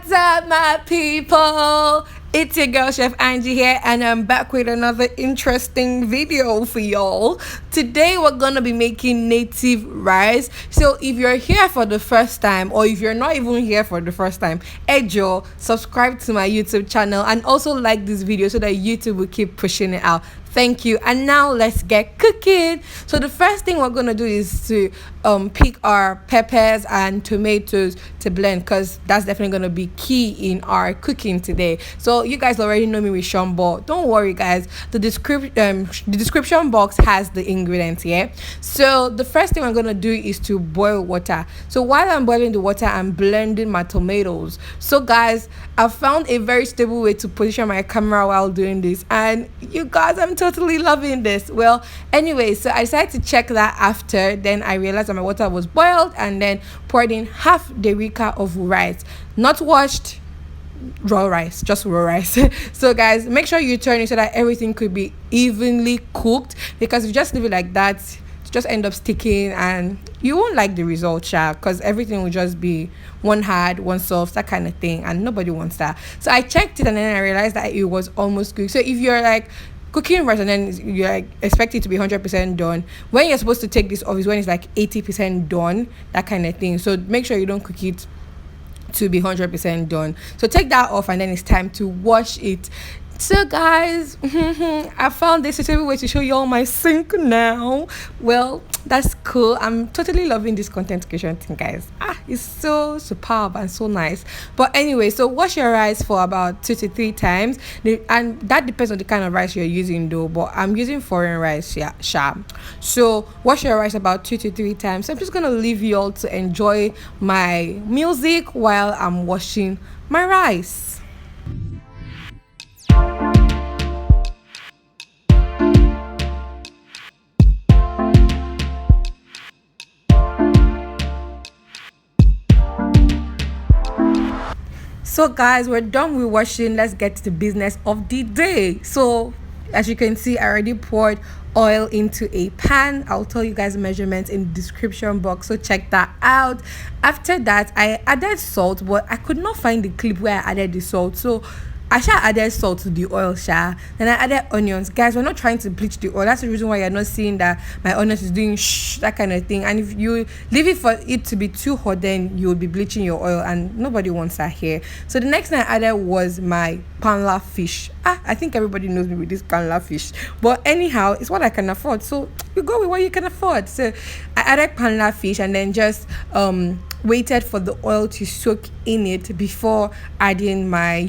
What's up, my people? It's your girl Chef Angie here, and I'm back with another interesting video for y'all. Today we're gonna be making native rice. So if you're here for the first time, or if you're not even here for the first time, Joe, subscribe to my YouTube channel and also like this video so that YouTube will keep pushing it out. Thank you. And now let's get cooking. So the first thing we're gonna do is to pick our peppers and tomatoes to blend, because that's definitely gonna be key in our cooking today. So you guys already know me with shombo. Don't worry, guys. The description box has the ingredients here. So the first thing I'm gonna do is to boil water. So while I'm boiling the water, I'm blending my tomatoes. So guys, I found a very stable way to position my camera while doing this, and you guys, I'm totally loving this. Well, anyway, so I decided to check that after. Then I realized that my water was boiled, and then poured in half the rica of rice, not washed, raw rice, just raw rice. So guys, make sure you turn it so that everything could be evenly cooked, because if you just leave it like that, it just end up sticking and you won't like the result, because everything will just be one hard, one soft, that kind of thing, and nobody wants that. So I checked it, and then I realized that it was almost cooked. So if you're like cooking rice and then you like expect it to be 100% done, when you're supposed to take this off is when it's like 80% done, that kind of thing. So make sure you don't cook it to be 100% done. So take that off, and then it's time to wash it. So guys, I found this suitable way to show you all my sink now. Well, that's cool. I'm totally loving this content creation thing, guys. It's so superb and so nice. But anyway, so wash your rice for about 2 to 3 times, and that depends on the kind of rice you're using though, but I'm using foreign rice, so wash your rice about 2 to 3 times. I'm just gonna leave you all to enjoy my music while I'm washing my rice. So guys, we're done with washing. Let's get to the business of the day. So as you can see, I already poured oil into a pan. I'll tell you guys the measurements in the description box, so check that out. After that, I added salt, but I could not find the clip where I added the salt, so I added salt to the oil. Then I added onions. Guys, we're not trying to bleach the oil. That's the reason why you're not seeing that my onions is doing that kind of thing. And if you leave it for it to be too hot, then you'll be bleaching your oil, and nobody wants that here. So the next thing I added was my panla fish. I think everybody knows me with this panla fish, but anyhow, it's what I can afford, so you go with what you can afford. So I added panla fish, and then just waited for the oil to soak in it before adding my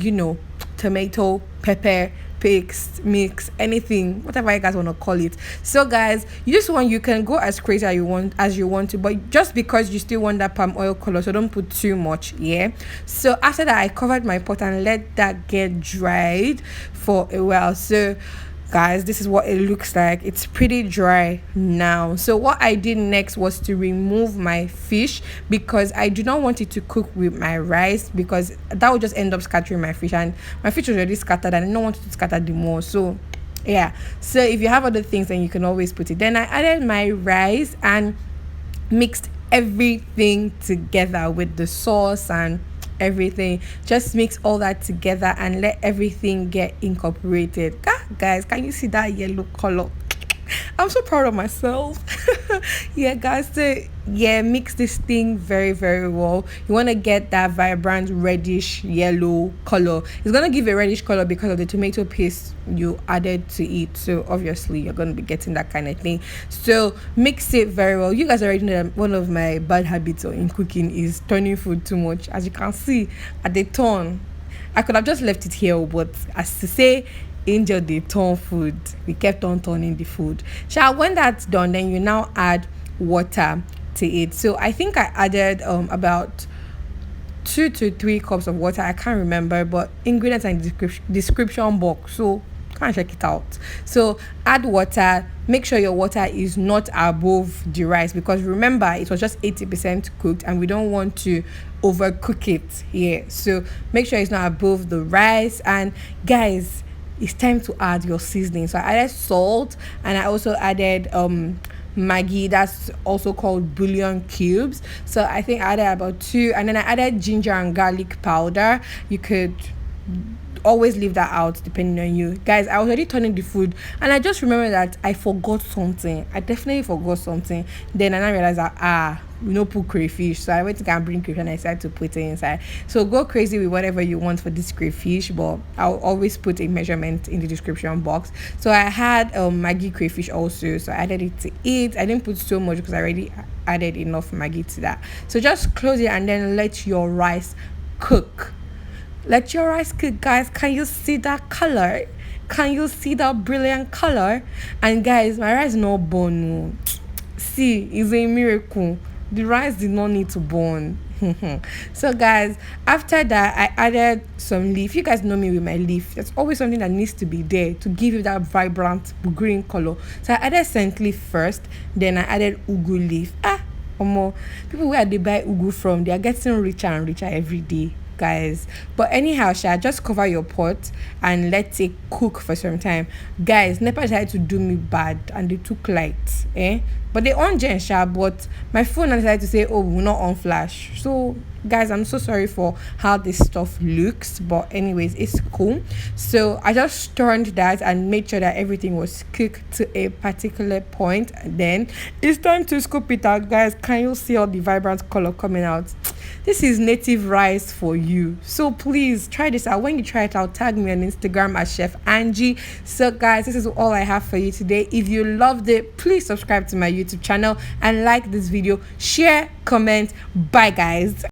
tomato, pepper, paste, mix, anything, whatever you guys want to call it. So guys, you can go as crazy as you want to, but just because you still want that palm oil color, so don't put too much. So after that, I covered my pot and let that get dried for a while. So guys, this is what it looks like. It's pretty dry now. So what I did next was to remove my fish, because I do not want it to cook with my rice, because that would just end up scattering my fish, and my fish was already scattered and I don't want it to scatter the more. So so if you have other things, then you can always put it. Then I added my rice and mixed everything together with the sauce and everything. Just mix all that together and let everything get incorporated. Guys, can you see that yellow color? I'm so proud of myself. Guys, so mix this thing very, very well. You want to get that vibrant reddish yellow color. It's going to give a reddish color because of the tomato paste you added to it, so obviously you're going to be getting that kind of thing. So mix it very well. You guys already know that one of my bad habits in cooking is turning food too much. As you can see at the turn, I could have just left it here, but as to say, Angel they turn food, we kept on turning the food. When that's done, then you now add water to it. So I think I added about 2 to 3 cups of water. I can't remember, but ingredients are in the description box, so can't check it out. So add water. Make sure your water is not above the rice, because remember, it was just 80% cooked and we don't want to overcook it here. So make sure it's not above the rice. And guys, it's time to add your seasoning. So I added salt, and I also added Maggi, that's also called bullion cubes. So I think I added about two, and then I added ginger and garlic powder. You could always leave that out depending on you guys. I was already turning the food, and I just remember that I forgot something. I definitely forgot something. Then I now realized that we no put crayfish, so I went to go and bring crayfish and I decided to put it inside. So go crazy with whatever you want for this crayfish, but I'll always put a measurement in the description box. So I had Maggi crayfish also, so I added it to it. I didn't put so much because I already added enough Maggi to that. So just close it and then let your rice cook. Let your rice cook, guys. Can you see that color? Can you see that brilliant color? And guys, my rice not burn. See, it's a miracle. The rice did not need to burn. So guys, after that I added some leaf. You guys know me with my leaf. There's always something that needs to be there to give you that vibrant green color. So I added scent leaf first, then I added ugu leaf. People where they buy ugu from, they are getting richer and richer every day, guys. But anyhow, just cover your pot and let it cook for some time. Guys, Nepa decided to do me bad and they took light, but they on gen but my phone decided to say, oh, we're not on flash. So guys, I'm so sorry for how this stuff looks, but anyways, it's cool. So I just turned that and made sure that everything was cooked to a particular point. And then it's time to scoop it out, guys. Can you see all the vibrant color coming out? This is native rice for you. So please try this out. When you try it out, tag me on Instagram at Chef Angie. So guys, this is all I have for you today. If you loved it, please subscribe to my YouTube channel and like this video, share, comment. Bye guys.